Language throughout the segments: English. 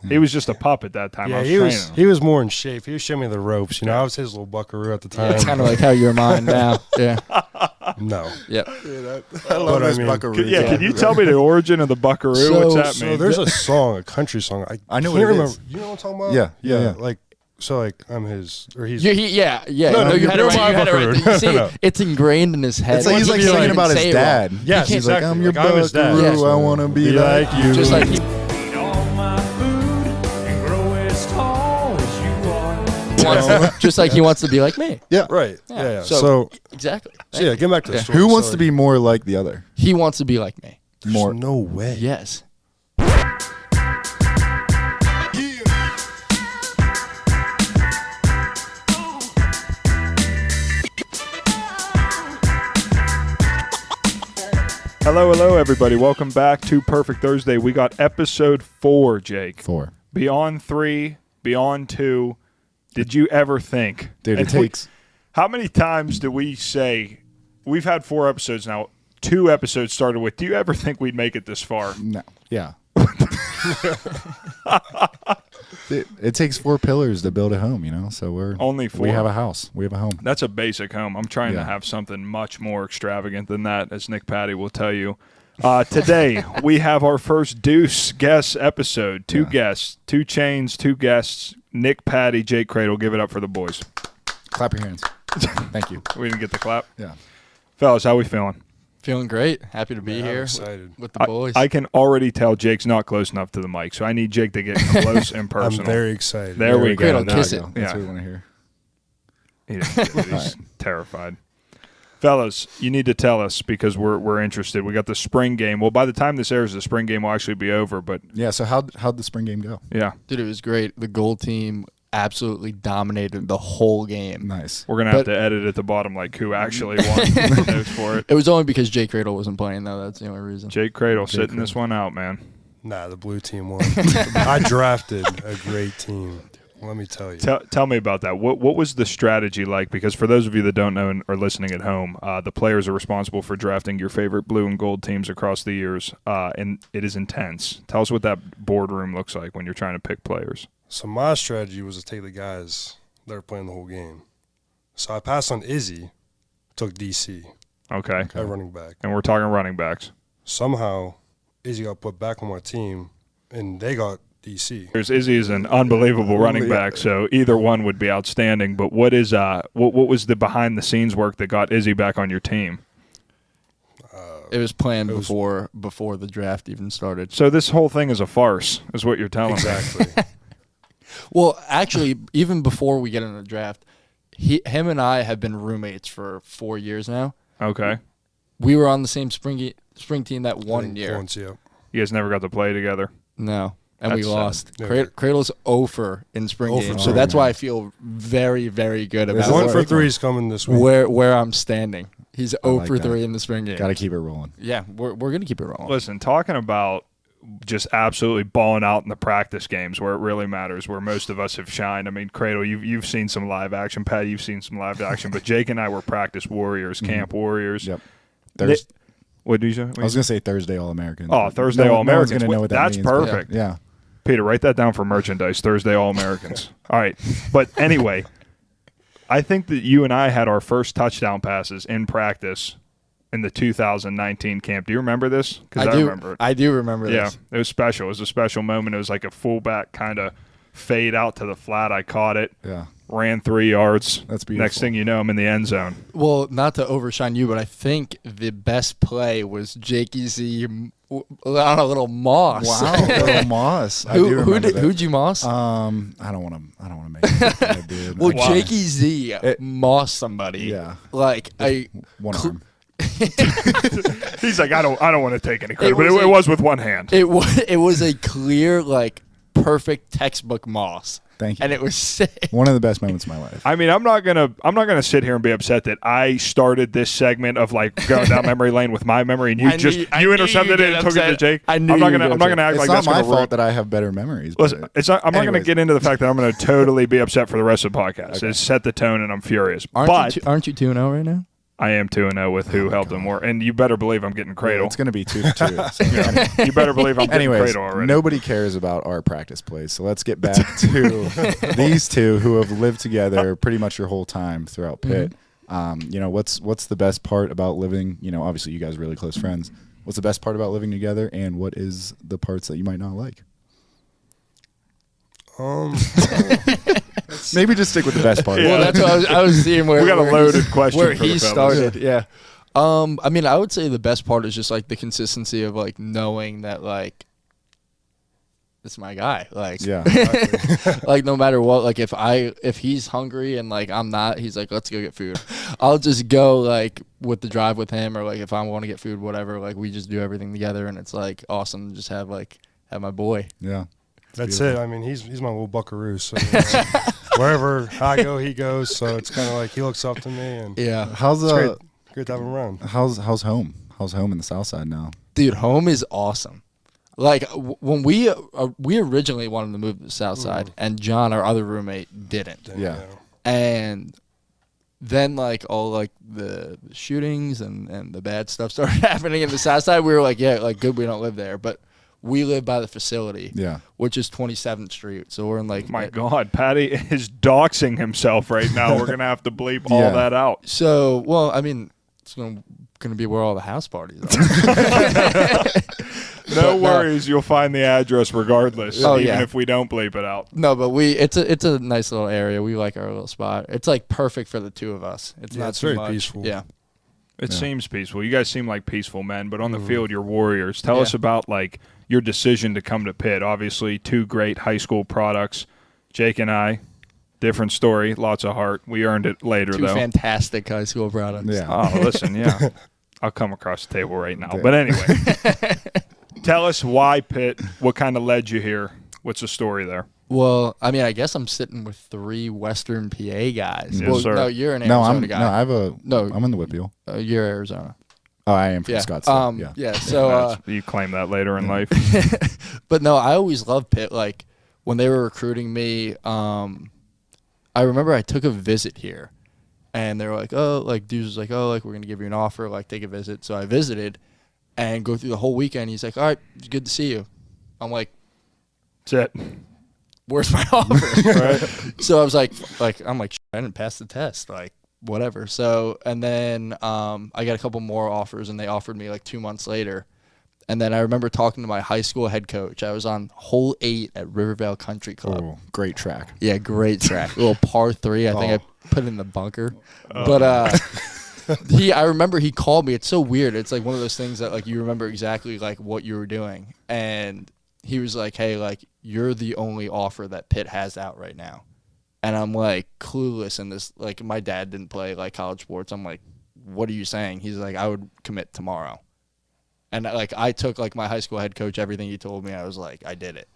He was just a pup at that time. Yeah, I was he training was. him. He was more in shape. He was showing me the ropes. I was his little buckaroo at the time. It's kind of like how you're mine now. Yeah. No. Yep. I love this buckaroo. Can you tell me the origin of the buckaroo? What's that So mean? there's a song, a country song. I know can't what it remember. is. You know what I'm talking about? Yeah. I'm his, or he's. Yeah. No, you had it you're right. my You had it right. buckaroo. You see, No. it's ingrained in his head. It's like he's like He singing can't about his say it dad. wrong. Yes, he's exactly. like, I'm your Like, I'm his dad. buckaroo. Yes. I want to be like you. Just like he just like he wants to be like me. Yeah. Right. Yeah. Yeah. So- Exactly. Get back to the story. Who wants So, to be more like the other? He wants to be like me. More. No way. Yes. Hello, everybody. Welcome back to Perfect Thursday. We got episode 4, Jake. 4. Beyond 3, Beyond 2. Did you ever think? Dude, and it takes. How many times do we say, we've had 4 episodes now, 2 episodes started with, do you ever think we'd make it this far? No. Yeah. It takes 4 pillars to build a home, So we're Only 4. We have a house. We have a home. That's a basic home. I'm trying to Yeah. have something much more extravagant than that, as Nick Patti will tell you. Today, we have our first Deuce guest episode. 2 guests, 2 chains, 2 guests. Nick Patti, Jake Kradel. Give it up for the boys. Clap your hands. Thank you. We didn't get the clap. Yeah. Fellas, how we feeling? Feeling great. Happy to be I'm here excited. with the boys. I can already tell Jake's not close enough to the mic, so I need Jake to get close and I'm personal. very excited. There we go. Kradel, kiss it. That's Yeah. what we want to hear. He's terrified. Fellas, you need to tell us because we're interested. We got the spring game. Well, by the time this airs, the spring game will actually be over. But Yeah. So how'd the spring game go? yeah, Dude, it was great. The gold team absolutely dominated the whole game. Nice. we're gonna have to edit at the bottom like who actually won the notes for it. It was only because Jake Kradel wasn't playing, though. That's the only reason. Jake Kradel sitting this one out, man. Nah, the blue team won. I drafted a great team. Let me tell you. Tell me about that. What was the strategy like? Because for those of you that don't know and are listening at home, the players are responsible for drafting your favorite blue and gold teams across the years, and it is intense. Tell us what that boardroom looks like when you're trying to pick players. So my strategy was to take the guys that were playing the whole game. So I passed on Izzy, took DC Okay. at running back. And we're talking running backs. Somehow, Izzy got put back on my team, and they got DC. Izzy is an unbelievable running back, so either one would be outstanding. But what is what was the behind the scenes work that got Izzy back on your team? It was planned before the draft even started. So this whole thing is a farce, is what you're telling me. Exactly. Well, actually, even before we get into the draft, him and I have been roommates for 4 years now. Okay. We were on the same spring team that one year. Once, yeah. You guys never got to play together. No. And we That's lost. Yeah. Cradle's 0 in spring 0 for games, so spring. that's why I feel very, very good about 1 for 3 is coming this week. where I'm standing. He's 0 like for that. 3 in the spring game. Got to keep it rolling. Yeah, we're gonna keep it rolling. Listen, talking about just absolutely balling out in the practice games where it really matters, where most of us have shined. I mean, Kradel, you've seen some live action. Pat, you've seen some live action. But Jake and I were practice warriors, camp warriors. Yep. What did you say? I was going to say Thursday All-Americans. Oh, Thursday All-Americans. No one's going to know what that That's means. perfect. Yeah. Peter, write that down for merchandise, Thursday All-Americans. All right. But anyway, I think that you and I had our first touchdown passes in practice in the 2019 camp. Do you remember this? Because I remember it. I do remember Yeah, this. it was special. It was a special moment. It was like a fullback kind of fade out to the flat. I caught it, Yeah. ran 3 yards. That's beautiful. Next thing you know, I'm in the end zone. Well, not to overshine you, but I think the best play was Jakey Z on a little moss. Wow. Little Moss. I do remember that. Who'd you moss? I don't want to make it look like I did. Well, Wow. Jakey Z mossed somebody. Yeah. Like One arm. He's like, I don't want to take any credit, but was it was with one hand. it was a clear, like, perfect textbook moss. Thank you. And it was sick. One of the best moments of my life. I mean, I'm not gonna sit here and be upset that I started this segment of like going down memory lane with my memory, and you knew intercepted you'd it get and took it to upset. Jake. I knew I'm not you'd gonna get act It's like not that's my gonna ruin. fault that I have better memories. Listen, but I'm not going to anyways. get into the fact that I'm going to totally be upset for the rest of the podcast. It's set the tone, and I'm furious. Aren't you 2-0 right now? I am 2-0 with who helped him more. And you better believe I'm getting Kradel. It's going to be 2-2. So. You better believe I'm getting Anyways, Kradel already. nobody cares about our practice plays. So let's get back to these two who have lived together pretty much your whole time throughout Pitt. What's the best part about living? Obviously you guys are really close friends. What's the best part about living together, and what is the parts that you might not like? Maybe just stick with the best part. Well, that's what I was seeing where we got a loaded question where for he the fellas. started. Yeah. I would say the best part is just like the consistency of like knowing that like this is my guy. Like, Yeah. like no matter what, like if he's hungry and like I'm not, he's like, let's go get food. I'll just go like with the drive with him, or like if I want to get food, whatever. Like we just do everything together, and it's like awesome to just have my boy. Yeah. That's it. I mean, he's my little buckaroo. So wherever I go, he goes. So it's kind of like he looks up to me, and Yeah. How's it's great to have him around. How's home? How's home in the South Side now? Dude, home is awesome. Like when we originally wanted to move to the South Side, and John, our other roommate, didn't. Yeah. And then like all like the shootings and the bad stuff started happening in the South Side. We were like, yeah, like good we don't live there, but we live by the facility, which is 27th Street. So we're in like My God, Patti is doxing himself right now. We're gonna have to bleep all that out. So well, I mean, it's gonna be where all the house parties are. No worries, you'll find the address regardless, even yeah. if we don't bleep it out. No, but it's a nice little area. We like our little spot. It's like perfect for the two of us. It's not it's too very much. peaceful. Yeah. It seems peaceful. You guys seem like peaceful men, but on the field, you're warriors. Tell us about like your decision to come to Pitt. Obviously, two great high school products. Jake and I, different story, lots of heart. We earned it later, Two though. fantastic high school products. Yeah. Oh, listen, yeah. I'll come across the table right now. But anyway, tell us why Pitt, what kind of led you here? What's the story there? Well, I mean, I guess I'm sitting with three Western PA guys. Yes, well, sir. no, you're an Arizona guy. I'm in the Whitfield. You're Arizona. Oh, I am from Scottsdale. Yeah. So, you claim that later in life. but no, I always loved Pitt. Like when they were recruiting me, I remember I took a visit here, and they were like, "Oh, like dude was like, oh, like we're gonna give you an offer, like take a visit." So I visited, and go through the whole weekend. He's like, "All right, it's good to see you." I'm like, That's it. "Where's my offer?" Right. So I was like, I didn't pass the test, like whatever. So and then I got a couple more offers, and they offered me like 2 months later. And then I remember talking to my high school head coach. I was on hole 8 at Rivervale Country Club. Oh, great track. Yeah, great track. A little par 3. I think I put it in the bunker. But I remember he called me. It's so weird. It's like one of those things that like you remember exactly like what you were doing. And he was like, "Hey, like you're the only offer that Pitt has out right now." And I'm like clueless in this. Like my dad didn't play like college sports. I'm like, "What are you saying?" He's like, "I would commit tomorrow." And like I took like my high school head coach, everything he told me. I was like, I did it,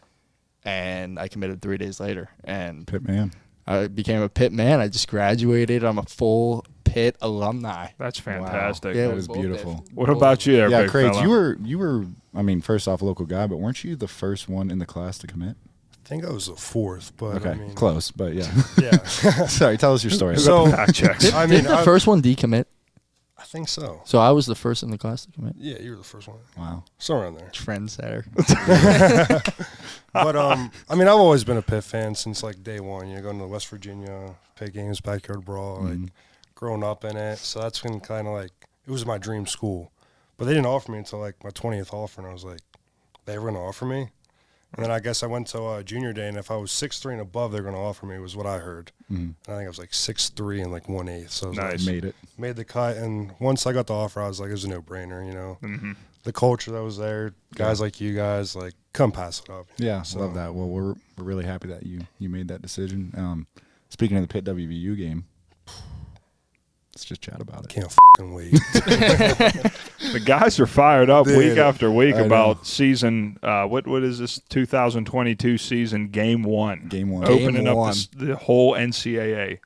and I committed 3 days later. And Pitt man. I became a Pitt man. I just graduated. I'm a full Pitt alumni. That's fantastic. Yeah, That is beautiful. What about you there, Yeah, big Craig, fella? you were. I mean, first off, a local guy, but weren't you the first one in the class to commit? I think I was the fourth, but Okay, I mean, close, but yeah. Yeah. Sorry, tell us your story. So Fact checks. I mean, Didn't the first one decommit? I think so. So I was the first in the class to commit. Yeah, you were the first one. Wow. Somewhere around there. Trendsetter. But I mean, I've always been a Pitt fan since like day one. You know, going to West Virginia, Pitt games, backyard brawl, like growing up in it. So that's been kind of like it was my dream school. But they didn't offer me until like my 20th offer, and I was like, they were going to offer me. And then I guess I went to junior day, and if I was 6'3" and above, they're going to offer me, was what I heard. And I think I was like 6'3" and like 1/8. So I was Nice. Made it. made the cut, and once I got the offer, I was like, it was a no-brainer, you know. The culture that was there, guys like you guys, like, come pass it up. Yeah, So- love that. Well, we're really happy that you made that decision. Speaking of the Pitt WVU game, let's just chat about it. Can't fucking wait. The guys are fired up Dude, week after week I know. about season. What is this 2022 season? Game 1. Game 1. Opening Game up one. the whole NCAA.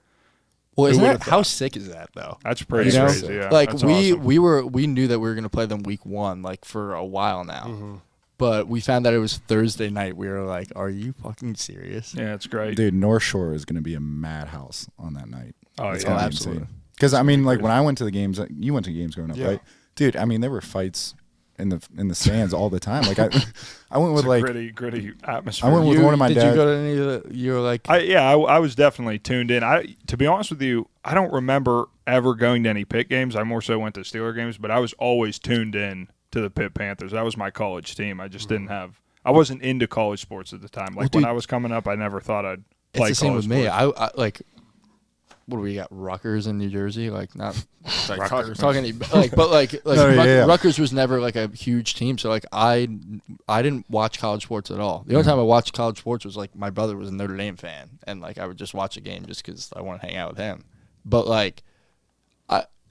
Well, isn't would've that how sick is that though? That's pretty You know? crazy. Yeah, Like that's we awesome. we knew that we were gonna play them week 1, like for a while now. But we found that it was Thursday night. We were like, "Are you fucking serious?" Yeah, it's great. Dude, North Shore is going to be a madhouse on that night. Oh It's yeah, gonna be absolutely. insane. Because I mean, like when I went to the games, you went to games growing up, right? Dude, I mean, there were fights in the stands all the time. Like I went with like gritty atmosphere. I went with one of my did dad. you go to any of the? You were like, I was definitely tuned in. To be honest with you, I don't remember ever going to any Pitt games. I more so went to Steeler games, but I was always tuned in to the Pitt Panthers. That was my college team. I just didn't have. I wasn't into college sports at the time. Like when I was coming up, I never thought I'd play. It's the same with me. Sports. I like. What do we got? Rutgers in New Jersey, like not like Rutgers. talking like, but like Rutgers was never like a huge team, so like I didn't watch college sports at all. The only time I watched college sports was like my brother was a Notre Dame fan, and like I would just watch a game just because I want to hang out with him. But like,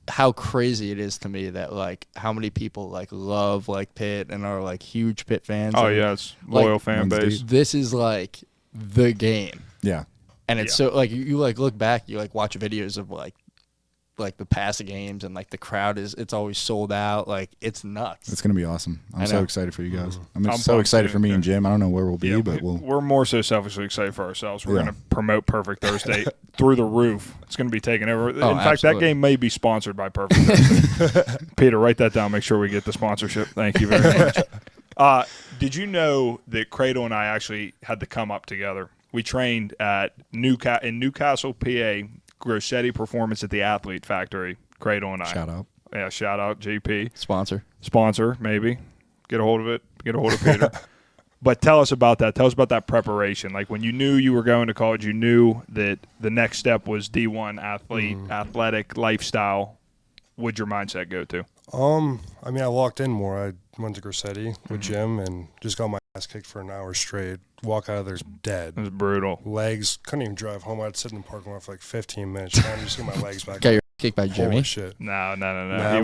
how crazy it is to me that like how many people like love like Pitt and are like huge Pitt fans. Oh and, yeah, it's loyal fan base. This is like the game. Yeah. And it's so like you like look back, you like watch videos of like the past games and like the crowd it's always sold out. Like it's nuts. It's gonna be awesome. I'm so excited for you guys. I'm so pumped excited too, for me and Jim. I don't know where we'll be, but we're more so selfishly excited for ourselves. We're gonna promote Perfect Thursday through the roof. It's gonna be taken over. In fact, that game may be sponsored by Perfect Thursday. Peter, write that down. Make sure we get the sponsorship. Thank you very much. Did you know that Kradel and I actually had to come up together? We trained in Newcastle, PA, Grossetti Performance at the Athlete Factory. Kradel and I. Shout out. Yeah, shout out, GP. Sponsor, maybe. Get a hold of it. Get a hold of Peter. But tell us about that. Tell us about that preparation. Like when you knew you were going to college, you knew that the next step was D1 athletic lifestyle. What'd your mindset go to? I mean, I walked in more. I went to Grossetti with Jim and just got my ass kicked for an hour straight. Walk out of there dead. It was brutal. Legs, couldn't even drive home. I'd sit in the parking lot for like 15 minutes trying to just get my legs back. Got your kicked by Jimmy? Holy shit. No.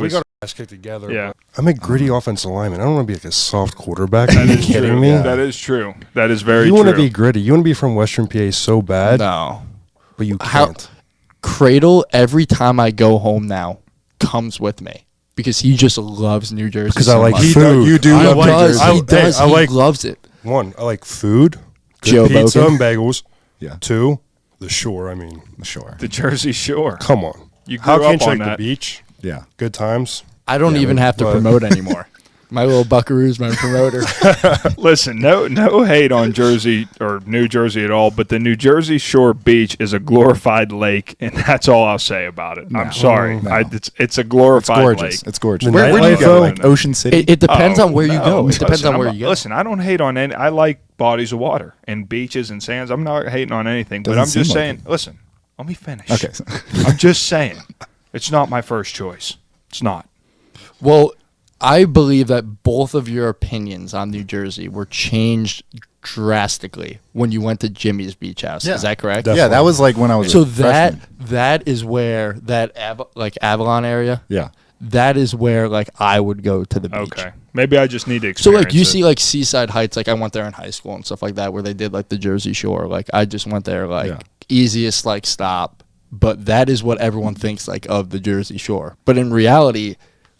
We got our ass kicked together. Yeah. I'm a gritty offensive lineman. I don't want to be like a soft quarterback. Are That you is kidding true. me? That is true. That is very true. You want to be gritty. You want to be from Western PA so bad, No. but you can't. Cradle, every time I go home now, comes with me. Because he just loves New Jersey. Because so I like much. food. You do love New Jersey. He does. I He like loves it. one. I like food, good Joe pizza Bogan. and bagels. Yeah. Two, the shore. I mean, Sure. The Jersey Shore. come on. You grew How up can't you on like the that. beach? Yeah. Good times. I don't even have to promote anymore. My little buckaroo's my promoter. Listen, no hate on Jersey or New Jersey at all, but the New Jersey Shore Beach is a glorified lake, and that's all I'll say about it. I'm sorry. No. It's a glorified Gorgeous. lake. It's gorgeous. The Where do you nightlife, go? though? Like Ocean City? It depends on where you No. go. It depends Listen, on where you go. Listen, I don't hate on any. I like bodies of water and beaches and sands. I'm not hating on anything, but Doesn't I'm just seem like saying. Listen, let me finish. Okay. I'm just saying, it's not my first choice. It's not. Well, I believe that both of your opinions on New Jersey were changed drastically when you went to Jimmy's beach house. Yeah. Is that correct? Definitely. Yeah, that was like when I was So a freshman. that is where that Avalon area. Yeah. That is where like I would go to the beach. Okay, maybe I just need to So experience like you it. see like Seaside Heights, like I went there in high school and stuff like that, where they did like the Jersey Shore. Like I just went there, like easiest like stop. But that is what everyone thinks like of the Jersey Shore. But in reality,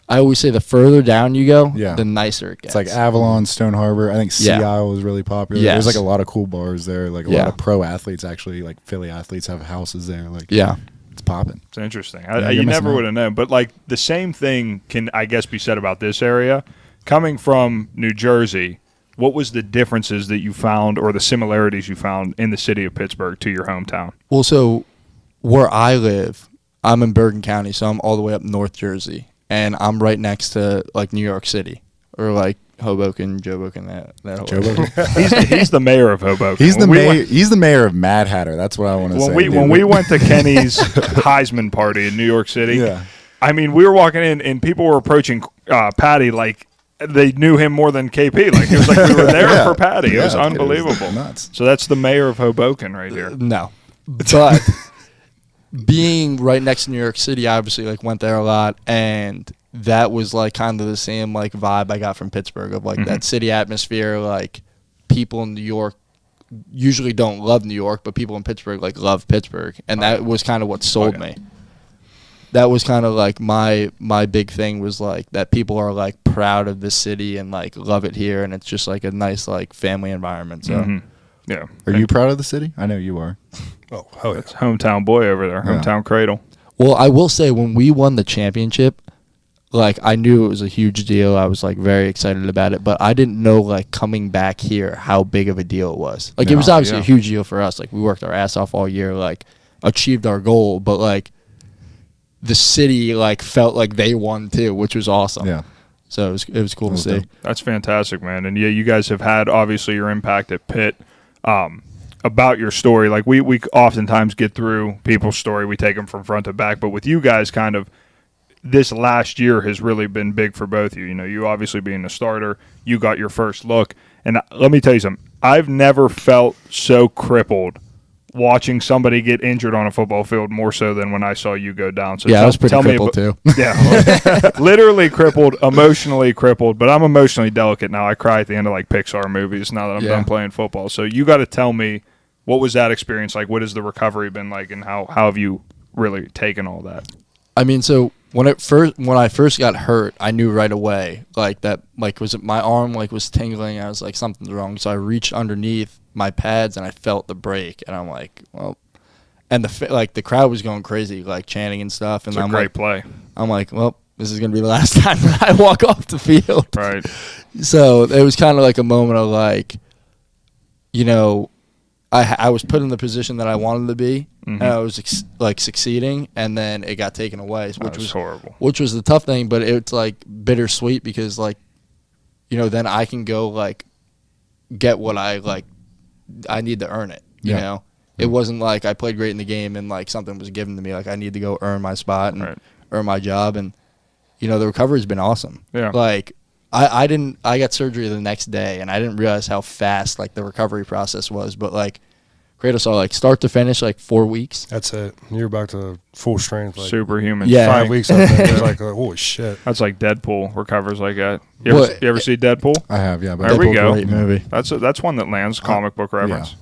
I always say the further down you go, the nicer it gets. It's like Avalon, Stone Harbor. I think Sea Isle was really popular. Yes. There's like a lot of cool bars there. Like a lot of pro athletes actually, like Philly athletes have houses there. Like it's popping. It's interesting. Yeah, You you're never missing would have known. But like the same thing can, I guess, be said about this area. Coming from New Jersey, what was the differences that you found or the similarities you found in the city of Pittsburgh to your hometown? Well, so where I live, I'm in Bergen County, so I'm all the way up North Jersey, and I'm right next to like New York City or like Hoboken, Joboken, that whole area. He's the mayor of Hoboken. He's the mayor. He's the mayor of Mad Hatter. That's what I want to say. When we went to Kenny's Heisman party in New York City, I mean, we were walking in and people were approaching Patti like they knew him more than KP. Like it was like we were there for Patti. It was unbelievable. It was nuts. So that's the mayor of Hoboken right there. No, but being right next to New York City, I obviously like went there a lot, and that was like kind of the same like vibe I got from Pittsburgh of like that city atmosphere. Like people in New York usually don't love New York, but people in Pittsburgh like love Pittsburgh, and that was kind of what sold me. That was kind of like my big thing was like that people are like proud of this city and like love it here, and it's just like a nice like family environment. So Are you proud of the city? I know you are. Oh, hell yeah. Hometown boy over there, hometown cradle. Well, I will say when we won the championship, like I knew it was a huge deal. I was like very excited about it, but I didn't know like coming back here how big of a deal it was. Like it was obviously a huge deal for us. Like we worked our ass off all year, like achieved our goal, but like the city like felt like they won too, which was awesome. Yeah. So it was cool to see. That's fantastic, man. And yeah, you guys have had obviously your impact at Pitt. About your story, like we oftentimes get through people's story, we take them from front to back, but with you guys, kind of this last year has really been big for both of you. You know, you obviously being a starter, you got your first look, and let me tell you something. I've never felt so crippled watching somebody get injured on a football field more so than when I saw you go down. So I was pretty crippled too. Yeah, literally crippled, emotionally crippled. But I'm emotionally delicate now. I cry at the end of like Pixar movies now that I'm done playing football. So you got to tell me, what was that experience like? What has the recovery been like, and how have you really taken all that? I mean, so when I first got hurt, I knew right away like that. Like was it my arm like was tingling? I was like something's wrong. So I reached underneath my pads and I felt the break, and I'm like, well, and the crowd was going crazy, like chanting and stuff. And It's a great play. I'm like, well, this is gonna be the last time that I walk off the field. Right. So it was kind of like a moment of like, you know, I was put in the position that I wanted to be, and I was succeeding, and then it got taken away, which was horrible. Which was the tough thing, but it's like bittersweet because like, you know, then I can go like get what I like. I need to earn it. You know, it wasn't like I played great in the game and like something was given to me. Like I need to go earn my spot and earn my job, and you know the recovery's been awesome. Yeah, like. I got surgery the next day, and I didn't realize how fast like the recovery process was. But like, Kradel saw like start to finish like 4 weeks. That's it. You're back to full strength. Like, superhuman. Yeah, 5 weeks. I think. It was like, holy shit. That's like Deadpool recovers like that. You ever see Deadpool? I have, yeah. But There we go. Great movie. That's one that lands comic book reference. Yeah.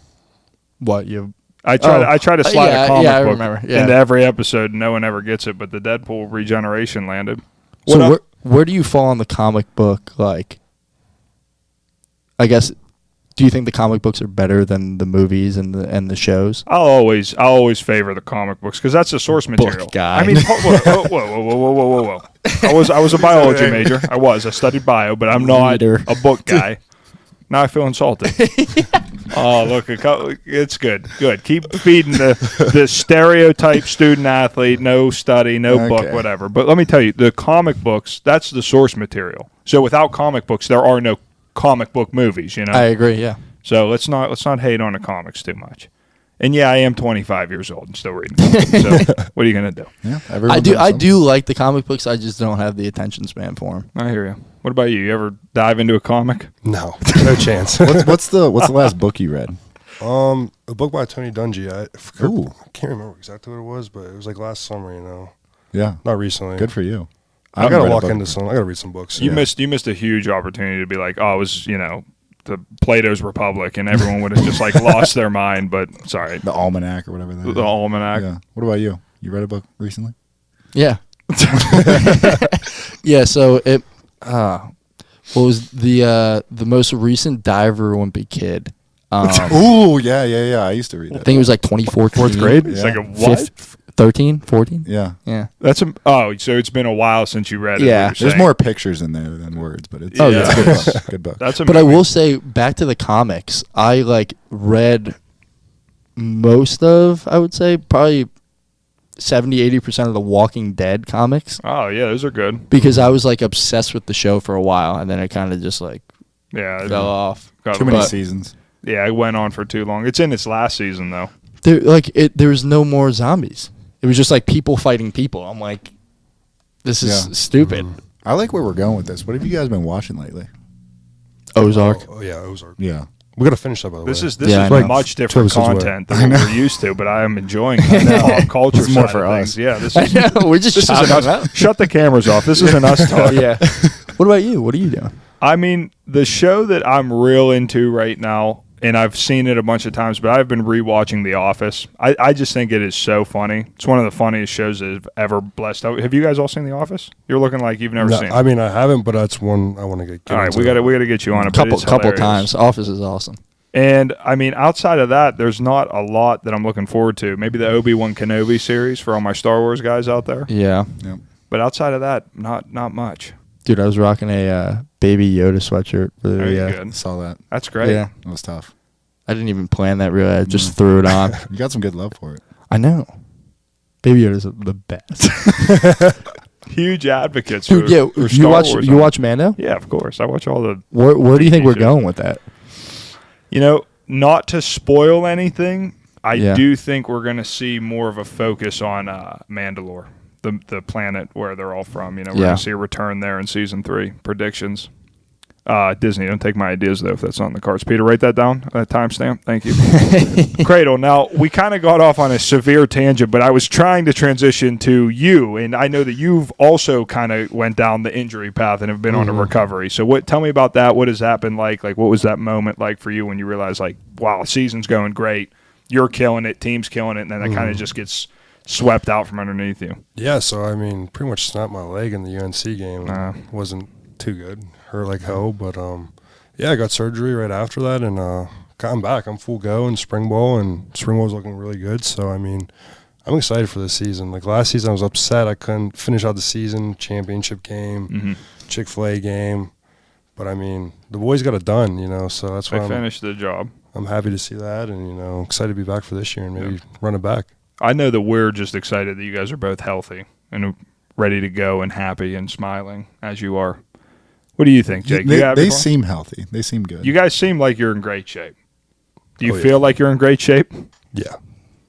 What you? I try to slide a comic book remember. into every episode. No one ever gets it, but the Deadpool regeneration landed. So where do you fall on the comic book? Like, I guess, do you think the comic books are better than the movies and the shows? I'll always favor the comic books because that's the source material. Book guy. I mean, whoa. I was a biology major. I studied bio, but I'm not a book guy. Now I feel insulted. Oh, look, it's good. Good. Keep feeding the stereotype student athlete, no study, no book, whatever. But let me tell you, the comic books, that's the source material. So without comic books, there are no comic book movies, you know? I agree, yeah. So let's not hate on the comics too much. And yeah, I am 25 years old and still reading comics. So what are you going to do? Yeah, I do like the comic books. I just don't have the attention span for them. I hear you. What about you? You ever dive into a comic? No, no chance. What's the last book you read? A book by Tony Dungy. I can't remember exactly what it was, but it was like last summer, you know. Yeah. Not recently. Good for you. I gotta walk into some. I gotta read some books. You missed a huge opportunity to be like, oh, it was, you know, the Plato's Republic, and everyone would have just like lost their mind. But sorry, the Almanac or whatever. The Almanac. Yeah. What about you? You read a book recently? Yeah. Yeah. So it. What was the most recent Diver Wimpy Kid? Ooh, yeah. I used to read that. I think it was like 2014. Fourth grade? Yeah. It's like a what? 13, 14? Yeah. Yeah. So it's been a while since you read it. Yeah. There's more pictures in there than words, but it's, Oh, it's a good book. Good book. That's But I will say, back to the comics, I like read most of, I would say, probably 70-80% of the Walking Dead comics. Oh, yeah, those are good. Because I was like obsessed with the show for a while, and then it kind of just like fell off. Too many seasons. Yeah, it went on for too long. It's in its last season, though. There was no more zombies. It was just like people fighting people. I'm like, this is stupid. I like where we're going with this. What have you guys been watching lately? Ozark. Oh yeah, Ozark. Yeah. We got to finish that, by the way. This is like much different 2 episodes content than what we're used to, but I am enjoying the pop culture This is more side for of us. things. Yeah, this I is know, we're just this isn't shouting us. out. Shut the cameras off. This isn't us talking. Yeah. What about you? What are you doing? I mean, the show that I'm real into right now, and I've seen it a bunch of times, but I've been rewatching The Office. I just think it is so funny. It's one of the funniest shows that have ever blessed out. Have you guys all seen The Office? You're looking like you've never seen it. I mean, I haven't, but that's one I want to get All right, into. we got to get you on it. Couple times. Office is awesome. And, I mean, outside of that, there's not a lot that I'm looking forward to. Maybe the Obi-Wan Kenobi series for all my Star Wars guys out there. Yeah. Yep. But outside of that, not much. Dude, I was rocking a Baby Yoda sweatshirt for Very the good. Saw that. That's great. Yeah. It was tough. I didn't even plan that really. I just threw it on. You got some good love for it. I know. Baby Yoda's the best. Huge advocates for, Dude, yeah, for you Star watch Wars. you watch Mando? Yeah, of course. I watch all the... Where do you think we're Shit. going with that? You know, not to spoil anything, I Yeah. do think we're going to see more of a focus on Mandalore, the planet where they're all from. You know, we're Yeah. going to see a return there in Season 3. Predictions. Disney, don't take my ideas, though, if that's not in the cards. Peter, write that down, that timestamp. Thank you. Kradel, now, we kind of got off on a severe tangent, but I was trying to transition to you, and I know that you've also kind of went down the injury path and have been on a recovery. So tell me about that. What has that been like? Like, what was that moment like for you when you realized, like, wow, season's going great, you're killing it, team's killing it, and then that kind of just gets swept out from underneath you? Yeah, so I mean, pretty much snapped my leg in the UNC game. Wasn't too good. Hurt like hell, but yeah, I got surgery right after that, and I'm back. I'm full go in spring ball, and spring ball is looking really good. So I mean, I'm excited for this season. Like last season, I was upset I couldn't finish out the season, championship game, Chick-fil-A game, but I mean, the boys got it done, you know. So that's why I finished the job. I'm happy to see that, and you know, excited to be back for this year and maybe run it back. I know that we're just excited that you guys are both healthy and ready to go and happy and smiling as you are. What do you think, Jake? They seem healthy. They seem good. You guys seem like you're in great shape. Do you Oh, yeah. feel like you're in great shape? Yeah.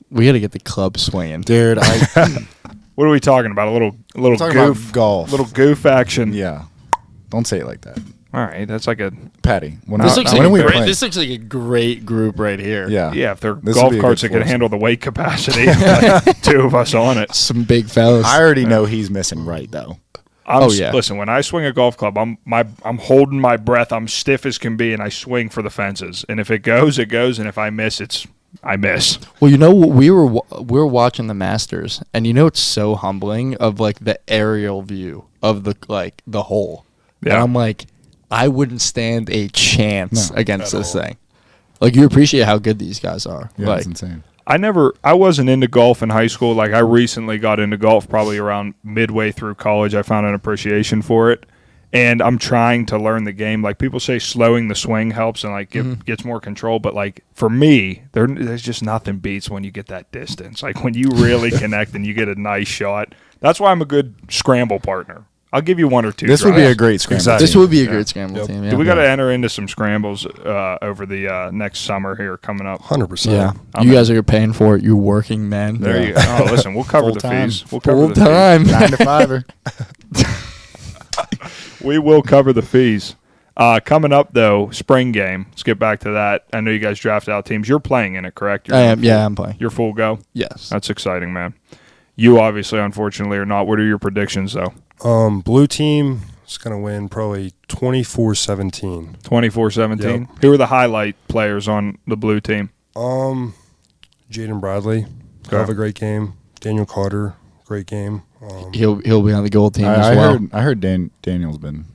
We got to get the club swinging. Dude, What are we talking about? A little talking goof, about golf. little goof action. Yeah. Don't say it like that. All right, that's like a Patty, when This looks like playing? like a great group right here. Yeah. yeah. If they're This would golf be a carts good that can foursome. handle the weight capacity, like, two of us on it. Some big fellas. I already know he's missing right, though. Yeah. Listen, when I swing a golf club, I'm holding my breath. I'm stiff as can be, and I swing for the fences. And if it goes, it goes. And if I miss, I miss. Well, you know, we were watching the Masters, and you know it's so humbling of like the aerial view of the hole. Yeah. And I'm like, I wouldn't stand a chance No, against at this all. thing. Like, you appreciate how good these guys are. Yeah, like, it's insane. I wasn't into golf in high school. Like, I recently got into golf probably around midway through college. I found an appreciation for it. And I'm trying to learn the game. Like, people say slowing the swing helps and, like, gets more control. But, like, for me, there's just nothing beats when you get that distance. Like, when you really connect and you get a nice shot. That's why I'm a good scramble partner. I'll give you one or two This would be drives. a great scramble. Exactly. this would be a great scramble team. Yeah. We got to enter into some scrambles over the next summer here coming up. 100%. Yeah. I'm You in. guys are paying for it. You working men. There you go. Oh, listen, we'll cover Full the time. fees. We'll cover Full the fees. time. 9 to 5er. We will cover the fees. Coming up, though, spring game. Let's get back to that. I know you guys drafted out teams. You're playing in it, correct? You're I am. Yeah, I'm playing. You're full go? Yes. That's exciting, man. You obviously, unfortunately, are not. What are your predictions, though? Blue team is going to win probably 24-17. 24-17? Yep. Who are the highlight players on the blue team? Jaden Bradley, Okay. have a great game. Daniel Carter, great game. He'll be on the gold team as I well. heard Daniel's been.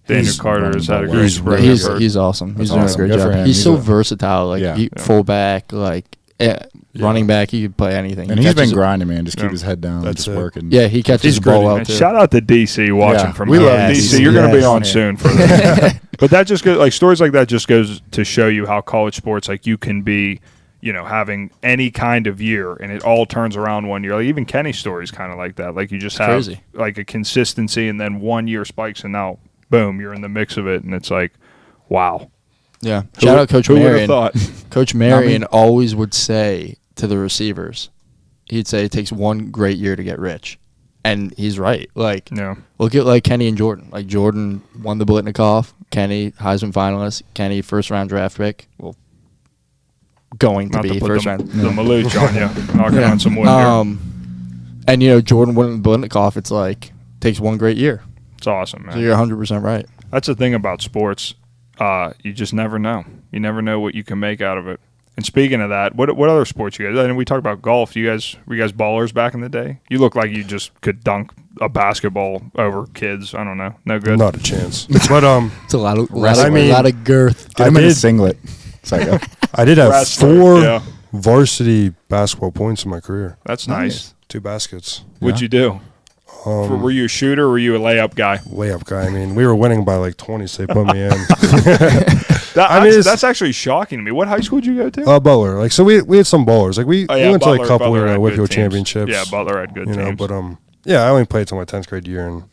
Daniel He's Carter has had a running great he's spring. really I've heard. He's awesome. He's That's doing awesome. a great Good for job. him. He's He's so a- versatile. Like Yeah. fullback, running back. He could play anything. And He he's been catches- granding, man. Just Yeah. keep his head down. That's just it. working. Yeah, he catches He's the ball gritty, well And too. shout out to DC watching Yeah, from we love DC. DC. You're going to be Yes. on soon for that. But that just goes, like, stories like that just goes to show you how college sports, like, you can be, you know, having any kind of year and it all turns around one year. Like, even Kenny's story is kind of like that. Like, you just have crazy. like a consistency and then 1 year spikes and now boom, you're in the mix of it and it's like, wow. Yeah. Shout out Coach Who would have Marion. thought? Coach Marion always would say to the receivers, he'd say it takes one great year to get rich. And he's right. Like, No. look at like Kenny and Jordan. Like, Jordan won the Blitnikoff. Kenny, Heisman finalist. Kenny, first round draft pick. Well, going to Not be to put first the round. Maluch on you. Knocking on some wood here. And, you know, Jordan winning the Blitnikoff, it's like, takes one great year. It's awesome, man. So you're 100% right. That's the thing about sports. You just never know. You never know what you can make out of it. And speaking of that, what other sports you guys? I mean, we talked about golf. Were you guys ballers back in the day? You look like you just could dunk a basketball over kids. I don't know. No good. Not a chance. But It's a lot of I mean, girth. Get him in did- a singlet. Sorry, go. I did have Wrestler, 4 yeah. varsity basketball points in my career. That's nice. 2 baskets. What'd you do? Were you a shooter or were you a layup guy? Layup guy. I mean, we were winning by like 20, so they put me in. That's actually shocking to me. What high school did you go to? Butler. Like, so we had some ballers. Like, we went to like a couple Butler had Whitfield good teams. championships. Yeah, Butler had good teams. But yeah, I only played till my 10th grade year and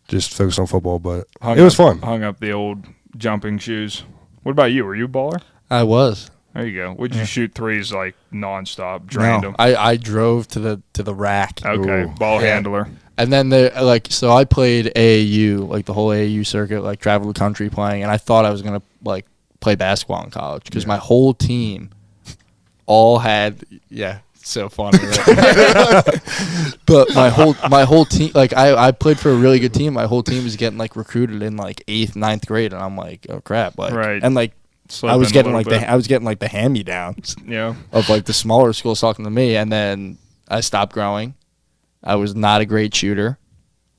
just focused on football. But Hung it was up- fun. Hung up the old jumping shoes. What about you? Were you a baller? I was. There you go. Would you shoot threes like nonstop? Drained them. I drove to the rack. Okay, Ooh. ball Yeah. handler. And then so I played AAU, like the whole AAU circuit, like traveled the country playing, and I thought I was gonna like play basketball in college because my whole team all had so funny. Right? But my whole team, like I played for a really good team. My whole team was getting like recruited in like 8th, 9th grade, and I'm like, oh crap, like Right. and like Slip I was in a getting little like bit. I was getting like the hand me downs Yeah. of like the smaller schools talking to me, and then I stopped growing. I was not a great shooter,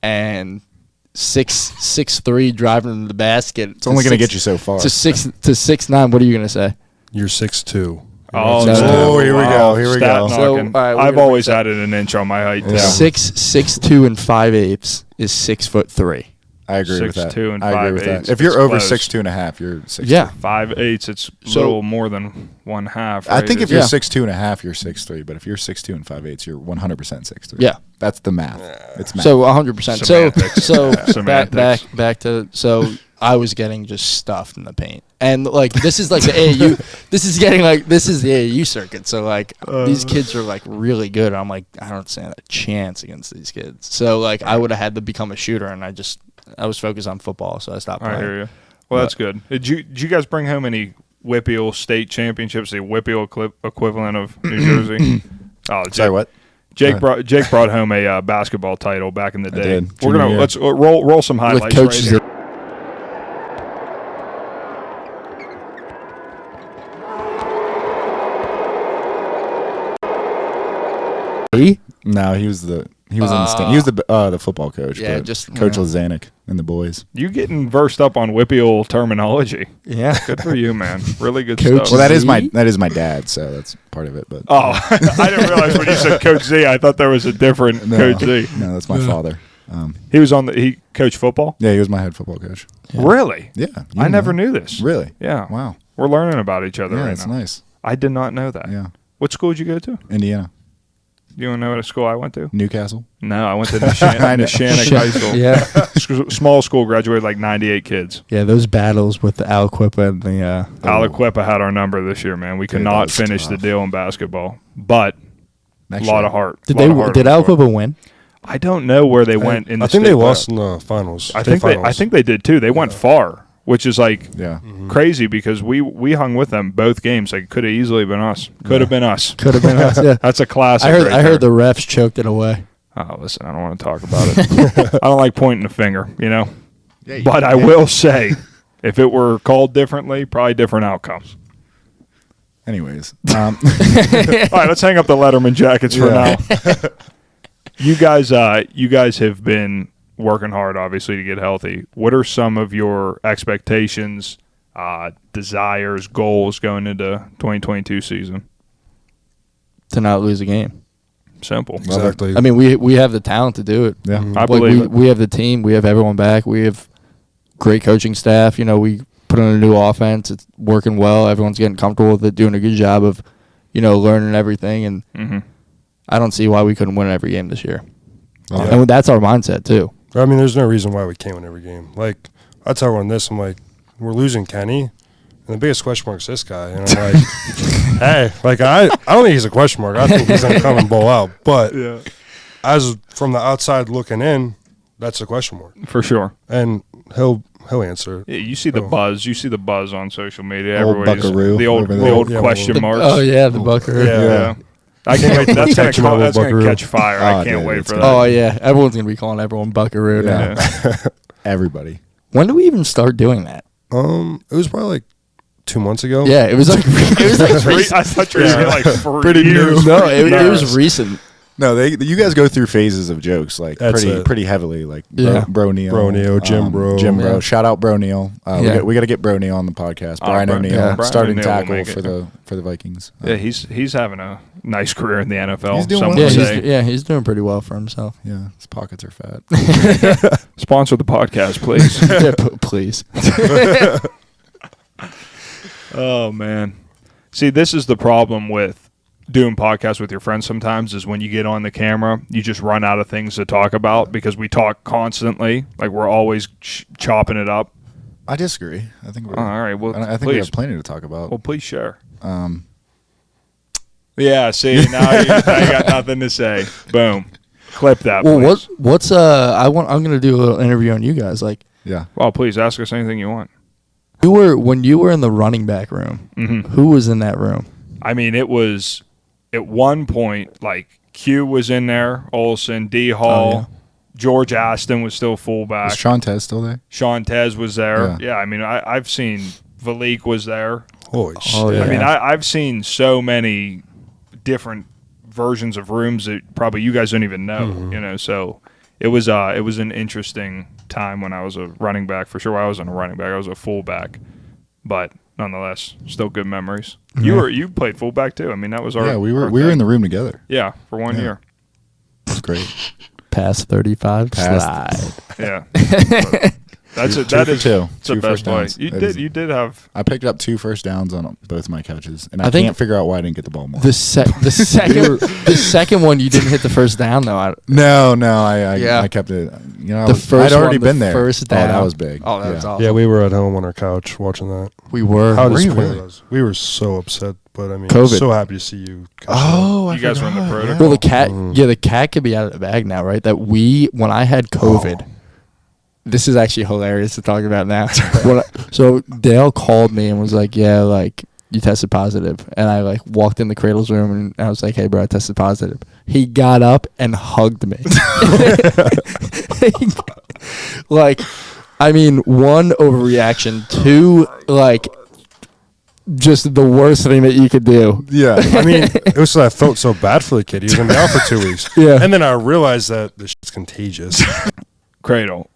and 6'3" driving to the basket. It's only going to get you so far. to 6'9". What are you gonna say? You're 6'2". Oh, No, no. Here we go, here we Stat go. So, knocking. all right, we're I've gonna always break that. added an inch on my height. Yeah. too. 6'2" and 5/8 is 6'3". I agree with that. 6'2" and I agree with 5'8". that. If you're over Close. 6'2" and a half, you're 6'3". Yeah, 5/8. It's a So- little more than 1/2. I think if Yeah. you're 6'2" and a half, you're 6'3". But if you're 6'2" and 5'8", you're 100% 6'3". yeah. That's the math. It's math. So 100%. Semantics. So Semantics. back to so I was getting just stuffed in the paint, and like this is like the AAU. This is the AAU circuit. So like these kids are like really good. I'm like I don't stand a chance against these kids. So like I would have had to become a shooter, and I was focused on football, so I stopped playing. I hear you. Well, that's good. Did you guys bring home any Whippeal state championships? The Whippeal equivalent of New Jersey? Oh, Sorry, what? Jake brought home a basketball title back in the day. did. We're Junior gonna year. let's roll some With highlights Coach right here. No, he was in the stand. He was the football coach. Yeah, but just- Coach yeah. Lazanik and the boys. You getting versed up on Whippeal terminology? Yeah. Good for you, man. Really good Coach stuff. Well, Z? that is my dad, so that's part of it. But Oh, I didn't realize when you said Coach Z, I thought there was a different no, Coach Z. no, that's my father. He was he coached football? Yeah, he was my head football coach. Really? Yeah, I never knew this. Really? Yeah. Wow. We're learning about each other Yeah, right that's now. nice. I did not know that. Yeah, What school did you go to? Indiana, You want to know what school I went to? Newcastle. No, I went to I know. Neshannock High School. Yeah. Small school, graduated like 98 kids. Yeah, those battles with the Aliquippa and the Aliquippa had our number this year, man. We could Dude, not that was finish the tough. deal in basketball, but Next a lot year. of heart. Did lot of heart did on the court. Aliquippa win? I don't know where they went in the I think state they playoff. lost in the finals. I State think they did too. They went far, which is like Yeah, crazy because we hung with them both games. Like could have easily been us. Could have been us. Could have been us. Yeah. That's a classic. I heard the refs choked it away. Oh, listen, I don't want to talk about it. I don't like pointing the finger, you know. Yeah, you But I will say, if it were called differently, probably different outcomes. Anyways, All right, let's hang up the Letterman jackets for Yeah. now. You guys have been working hard, obviously, to get healthy. What are some of your expectations, desires, goals going into 2022 season? To not lose a game. Simple. Exactly. I mean, we have the talent to do it. yeah, I believe it. we have the team. We have everyone back. We have great coaching staff. You know, we put in a new offense. It's working well. Everyone's getting comfortable with it, doing a good job of, learning everything. And Mm-hmm. I don't see why we couldn't win every game this year. Yeah. And that's our mindset, too. I mean, there's no reason why we can't win every game. Like, I tell everyone this, I'm like, we're losing Kenny, and the biggest question mark is this guy. And I'm like, hey, like, I don't think he's a question mark. I think he's going to come and bowl out. But Yeah, as from the outside looking in, that's a question mark. for sure. And he'll answer it. Yeah, you see the Oh. buzz. You see the buzz on social media. Old Everybody's Buckaroo the old over the there. old Yeah, question well, marks. Oh, yeah, the Buckaroo. Yeah. Yeah. I can't wait. That's Catch him gonna out with Buckaroo. catch fire. I Oh, can't dude, wait it's for gonna- that. Oh, yeah. Everyone's going to be calling everyone Buckaroo now. Yeah. everybody. When do we even start doing that? It was probably like 2 months ago. Yeah, it was like I thought you were gonna get like 4 Pretty years. new. No, it No. was recent. No, you guys go through phases of jokes like pretty heavily, like Bro Neil, Jim Bro. Yeah. Shout out Bro Neil. We got to get Bro Neil on the podcast. Brian O'Neil, starting tackle for the Vikings. Yeah, he's having a nice career in the NFL. He's doing well. He's doing pretty well for himself. Yeah, his pockets are fat. Sponsor the podcast, please. Please. Oh man, see, this is the problem with doing podcasts with your friends sometimes is when you get on the camera, you just run out of things to talk about because we talk constantly. Like we're always chopping it up. I disagree. I think we're all right. Well, I think we have plenty to talk about. Well, please share. Yeah. See, now you got nothing to say. Boom. Clip that. Well, please. what's I'm gonna do a little interview on you guys. Like, yeah. Well, please ask us anything you want. When you were in the running back room, who was in that room? I mean, it was. At one point, like, Q was in there, Olsen, D. Hall, George Aston was still fullback. Is Sean Tez still there? Sean Tez was there. Yeah, I mean, I've seen Valik was there. Holy shit. Yeah. I mean, I've seen so many different versions of rooms that probably you guys don't even know, you know, so it was an interesting time when I was a running back. For sure, I wasn't a running back. I was a fullback. But nonetheless, still good memories. You played fullback too. I mean, that was our we were in the room together. Yeah, for 1 year. It was great. Pass 35 slide. Yeah. That's it. Two That for is two. it's the Two best first play. downs. You did have. I picked up 2 first downs on both my catches, and I think can't figure out why I didn't get the ball more. The second one you didn't hit the first down though. No, I kept it. You know, I'd already been there. First down. Oh, that was big. Oh, that was awesome. Yeah, we were at home on our couch watching that. We were. How Were you disappointed really? I was. We were so upset, but I mean, COVID. so happy to see you. Oh, You guys were in the protocol. Well, the cat. Yeah, the cat could be out of the bag now, right? When I had COVID. This is actually hilarious to talk about now. So Dale called me and was like, "Yeah, like you tested positive," and I like walked in the Kradels room and I was like, "Hey, bro, I tested positive." He got up and hugged me. Like, I mean, 1, overreaction. 2, like, just the worst thing that you could do. Yeah. I mean, it was I felt so bad for the kid. He was gonna be out for 2 weeks. Yeah. And then I realized that this shit's contagious. Cradle.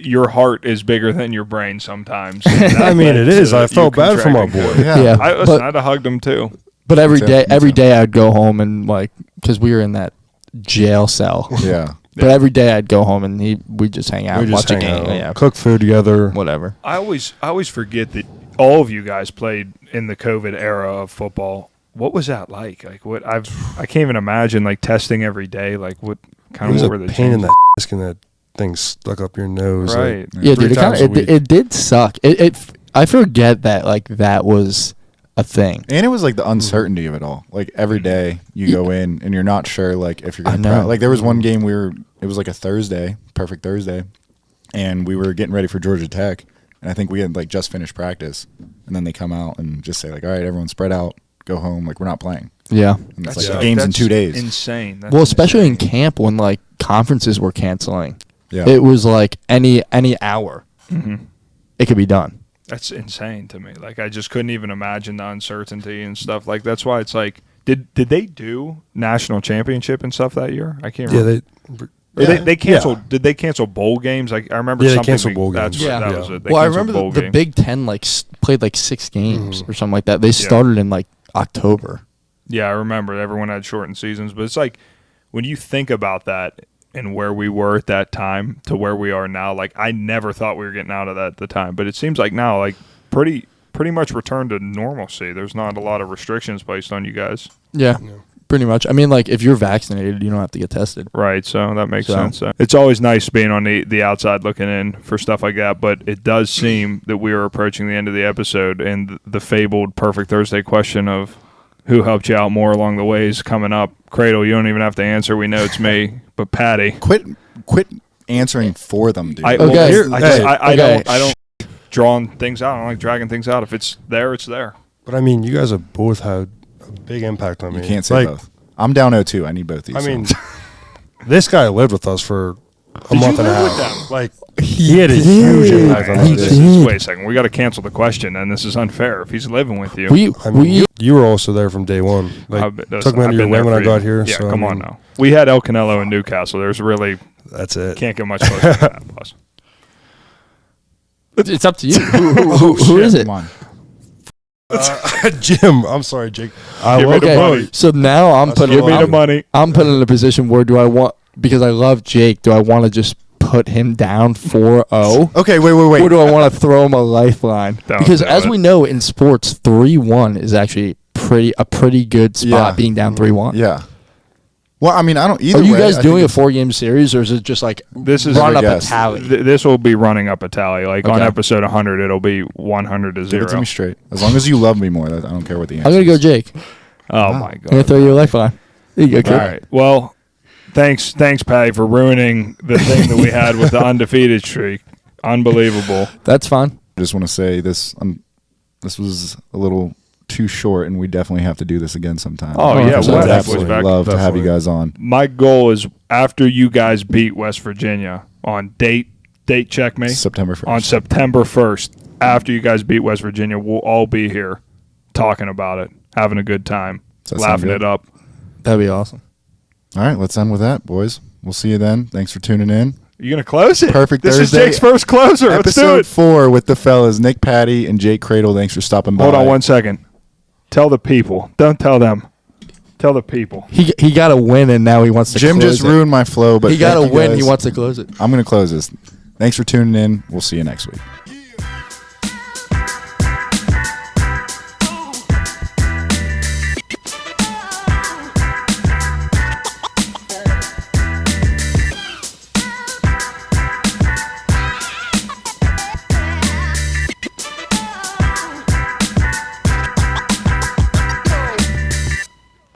Your heart is bigger than your brain sometimes. I mean, it is. I felt bad for my boy. Yeah. I'd have hugged him too. But every Me day I'd go home and like, because we were in that jail cell. Yeah. But every day I'd go home and we'd just hang out, We just watch a hang game, out, yeah, cook food together. whatever. I always forget that all of you guys played in the COVID era of football. What was that like? Like what I can't even imagine like testing every day. Like what kind It was of a what were the pain in changes? the getting that thing stuck up your nose. Right. Yeah, 3 dude, times a week. it did suck. I forget that like that was a thing. And it was like the uncertainty of it all. Like every day you go in and you're not sure like if you're I going know. to like there was one game it was like a Thursday, perfect Thursday, and we were getting ready for Georgia Tech, and I think we had like just finished practice, and then they come out and just say like, all right, everyone spread out, go home, like we're not playing. Yeah. And it's like the game's in 2 days. Insane. That's Well, especially in insane. camp when like conferences were canceling. Yeah. It was like any hour it could be done. That's insane to me. Like I just couldn't even imagine the uncertainty and stuff. Like that's why it's like, did they do national championship and stuff that year? I can't remember. They canceled. Yeah. Did they cancel bowl games? Like I remember. Yeah, they something canceled bowl that's games. what- Yeah. that was it. They Well, I canceled remember bowl the games. Big Ten like played like 6 games or something like that. They started in like October. Yeah, I remember everyone had shortened seasons, but it's like when you think about that and where we were at that time to where we are now, like I never thought we were getting out of that at the time, but it seems like now like pretty much returned to normalcy. There's not a lot of restrictions placed on you guys. Yeah. Pretty much. I mean, like if you're vaccinated, you don't have to get tested. Right, so that makes sense. It's always nice being on the outside looking in for stuff like that, but it does seem that we are approaching the end of the episode, and the fabled Perfect Thursday question of who helped you out more along the way is coming up. Cradle, you don't even have to answer. We know it's me, but Patti. Quit answering for them, dude. I don't drawing things out. I don't like dragging things out. If it's there, it's there. But I mean, you guys have both had a big impact on me. You can't say both. I'm down 0-2. I need both these. I mean, this guy lived with us for a month and a live with half. them? Like he had a huge impact on us. Wait a second. We got to cancel the question, and this is unfair. If he's living with you, I mean, you were also there from day one. Like, took me under your wing when I got here. Yeah, so, come I on mean, now. We had El Canelo in Newcastle. There's really That's it. can't get much closer than that, boss. It's up to you. Who is it? Come on. Jim, I'm sorry, Jake. Give me the money. Okay, so now I'm putting. Give me the money. I'm put in a position where do I want, because I love Jake, do I want to just put him down 4-0? Okay, wait. Or do I want to throw him a lifeline? Don't Because do as it. we know in sports, 3-1 is actually a pretty good spot Yeah. being down 3-1. Yeah. Well, I mean, I don't either. Are you way, guys I doing a think 4-game series, or is it just like This is run a up a guess. tally? This will be running up a tally. Like on Okay. episode 100, it'll be 100 to Give 0. it to me straight. As long as you love me more, I don't care what the answer I'm gonna go is. Jake. Oh Wow. my I'm gonna god! throw you a lifeline. There you go, kid. All right. Well, thanks, Patty, for ruining the thing that we had with the undefeated streak. Unbelievable. That's fine. I just want to say this. This was a little too short, and we definitely have to do this again sometime. Oh, yeah, Because we'll I'd have absolutely boys back. love to have you Definitely. guys on. My goal is after you guys beat West Virginia on date check me September 1st. on September 1st. After you guys beat West Virginia, we'll all be here talking about it, having a good time, Does that sound laughing good? it up. That'd be awesome. All right, let's end with that, boys. We'll see you then. Thanks for tuning in. You gonna close it? Perfect This Thursday. is Jake's first closer. Let's do Episode it. 4 with the fellas, Nick, Patty, and Jake Kradel. Thanks for stopping by. Hold on 1 second. Tell the people. Don't tell them. Tell the people. He got a win, and now he wants to Jim close just it. ruined my flow, but He got a thank you win. guys. He wants to close it. I'm going to close this. Thanks for tuning in. We'll see you next week.